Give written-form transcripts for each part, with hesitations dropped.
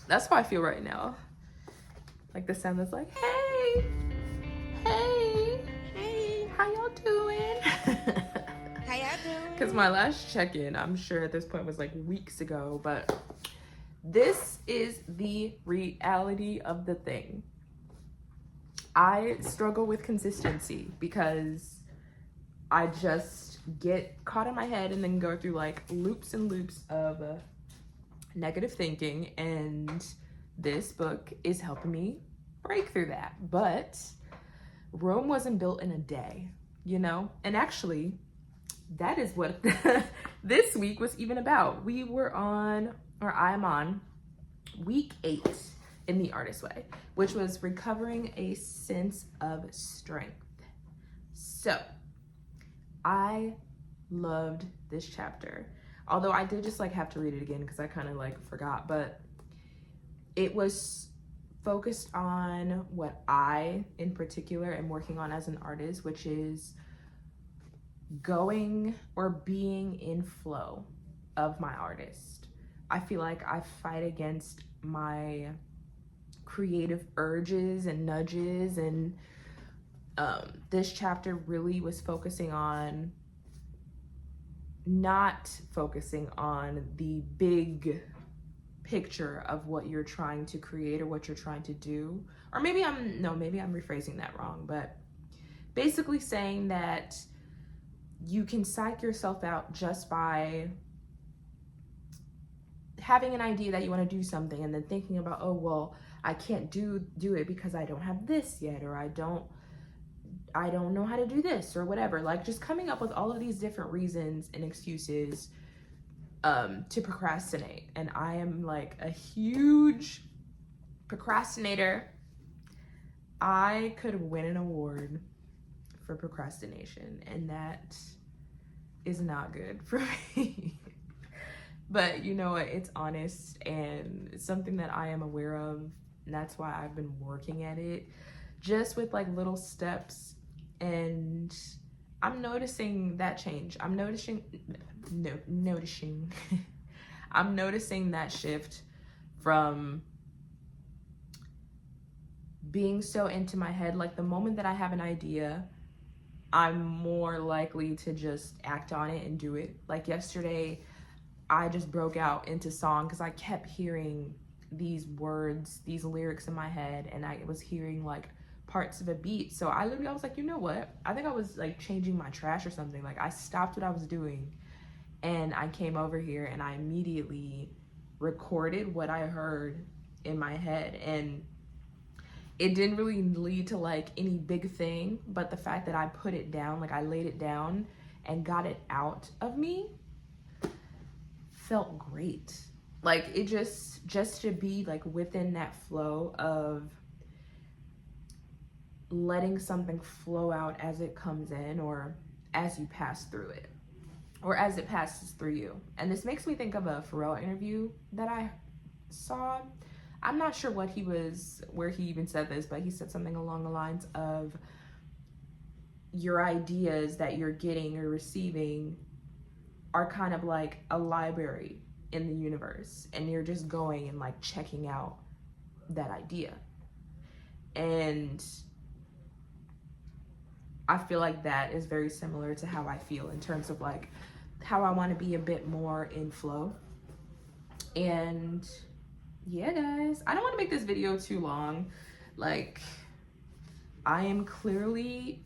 That's how I feel right now. Like the sound that's like, hey, how y'all doing? How y'all doing? Because my last check-in, I'm sure at this point was like weeks ago, but this is the reality of the thing. I struggle with consistency because I just get caught in my head and then go through like loops and loops of negative thinking, and this book is helping me break through that. But Rome wasn't built in a day, you know? And actually, that is what this week was even about. We were on, or I'm on, week 8 in The Artist Way, which was recovering a sense of strength. So, I loved this chapter. Although I did just like have to read it again because I kind of like forgot, but it was focused on what I in particular am working on as an artist, which is going or being in flow of my artist. I feel like I fight against my creative urges and nudges, and this chapter really was focusing on not focusing on the big picture of what you're trying to create or what you're trying to do. Or maybe I'm rephrasing that wrong, but basically saying that you can psych yourself out just by having an idea that you want to do something and then thinking about, oh, well, I can't do it because I don't have this yet, or I don't know how to do this or whatever. Like just coming up with all of these different reasons and excuses to procrastinate. And I am like a huge procrastinator. I could win an award for procrastination, and that is not good for me. But you know what? It's honest, and it's something that I am aware of, and that's why I've been working at it, just with like little steps. And I'm noticing that change. I'm noticing I'm noticing that shift from being so into my head. Like the moment that I have an idea, I'm more likely to just act on it and do it. Like yesterday, I just broke out into song because I kept hearing these words, these lyrics in my head, and I was hearing like parts of a beat. So I was like, you know what? I think I was like changing my trash or something. Like I stopped what I was doing and I came over here and I immediately recorded what I heard in my head. And it didn't really lead to like any big thing, but the fact that I put it down, like I laid it down and got it out of me, felt great. Like it just to be like within that flow of letting something flow out as it comes in, or as you pass through it, or as it passes through you. And this makes me think of a Pharrell interview that I saw. I'm not sure where he even said this, but he said something along the lines of your ideas that you're getting or receiving are kind of like a library in the universe, and you're just going and like checking out that idea. And I feel like that is very similar to how I feel in terms of like how I want to be a bit more in flow. And yeah, guys, I don't want to make this video too long. Like, I am clearly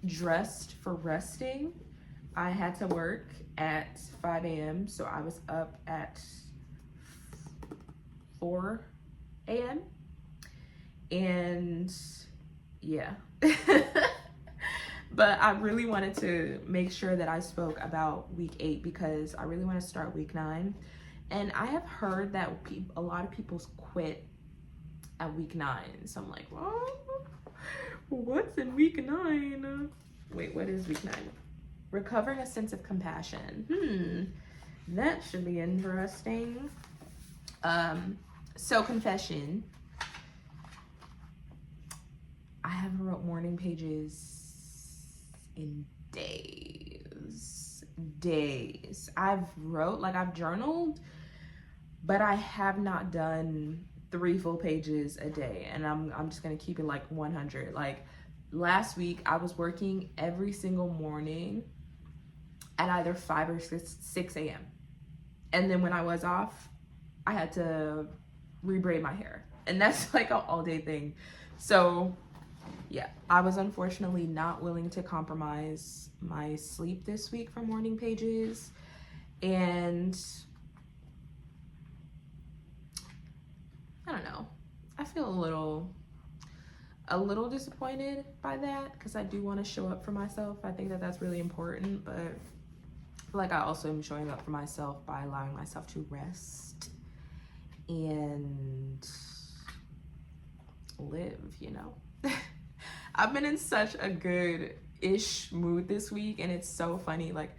dressed for resting. I had to work at 5 a.m. so I was up at 4 a.m. and yeah. But I really wanted to make sure that I spoke about week 8 because I really want to start week 9. And I have heard that a lot of people quit at week 9. So I'm like, well, what's in week 9? Wait, what is week 9? Recovering a sense of compassion. That should be interesting. So confession. I haven't wrote morning pages in days. I've journaled but I have not done 3 full pages a day, and I'm just gonna keep it like 100. Like last week I was working every single morning at either 5 or 6 a.m. And then when I was off, I had to rebraid my hair, and that's like an all-day thing. So yeah, I was unfortunately not willing to compromise my sleep this week for morning pages, and I don't know, I feel a little disappointed by that, because I do want to show up for myself. I think that that's really important, but like I also am showing up for myself by allowing myself to rest and live, you know. I've been in such a good-ish mood this week, and it's so funny. Like,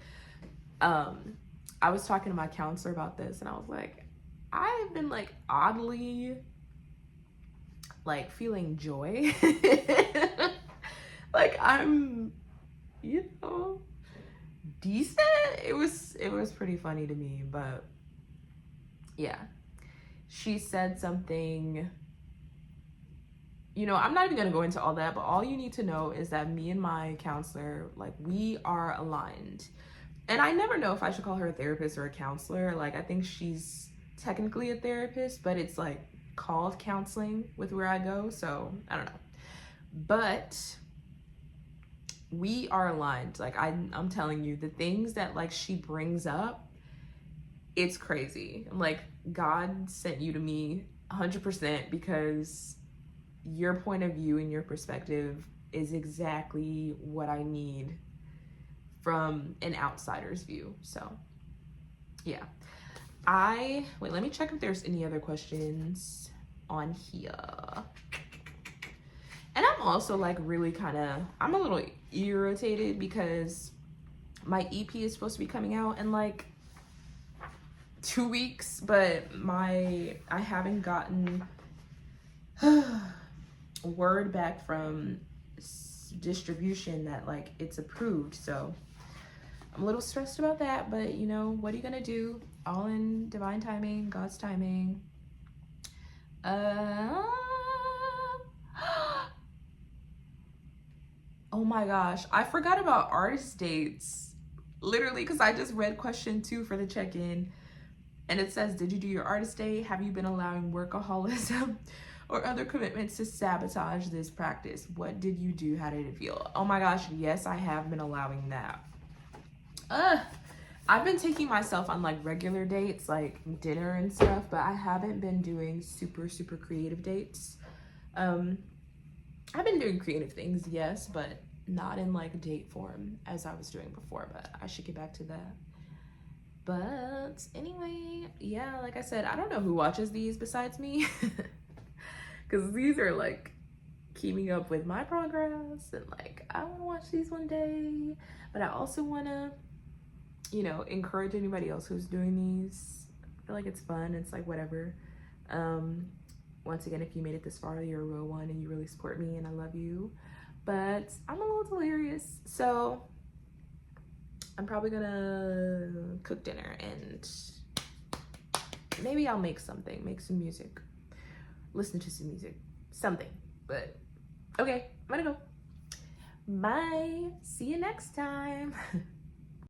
I was talking to my counselor about this, and I was like, I've been like oddly like feeling joy. Like I'm, you know, decent. It was pretty funny to me, but yeah. She said something, you know, I'm not even gonna go into all that, but all you need to know is that me and my counselor, like, we are aligned. And I never know if I should call her a therapist or a counselor. Like, I think she's technically a therapist, but it's like called counseling with where I go, so I don't know. But we are aligned. Like, I'm telling you, the things that like she brings up, it's crazy. Like, God sent you to me 100%, because your point of view and your perspective is exactly what I need from an outsider's view. So yeah, wait, let me check if there's any other questions on here. And I'm also like really I'm a little irritated because my EP is supposed to be coming out in like 2 weeks, but I haven't gotten word back from distribution that like it's approved. So I'm a little stressed about that, but you know, what are you gonna do? All in divine timing, God's timing. Oh my gosh, I forgot about artist dates. Literally, because I just read question 2 for the check-in, and it says, did you do your artist date? Have you been allowing workaholism or other commitments to sabotage this practice? What did you do? How did it feel? Oh my gosh, yes, I have been allowing that. I've been taking myself on like regular dates, like dinner and stuff, but I haven't been doing super creative dates. I've been doing creative things, yes, but not in like date form as I was doing before, but I should get back to that. But anyway, yeah, like I said, I don't know who watches these besides me, because these are like keeping up with my progress, and like I want to watch these one day, but I also want to, you know, encourage anybody else who's doing these. I feel like it's fun. It's like whatever. Once again, if you made it this far, you're a real one and you really support me, and I love you. But I'm a little delirious, so I'm probably gonna cook dinner, and maybe I'll make some music, listen to some music, something. But okay, I'm gonna go. Bye. See you next time.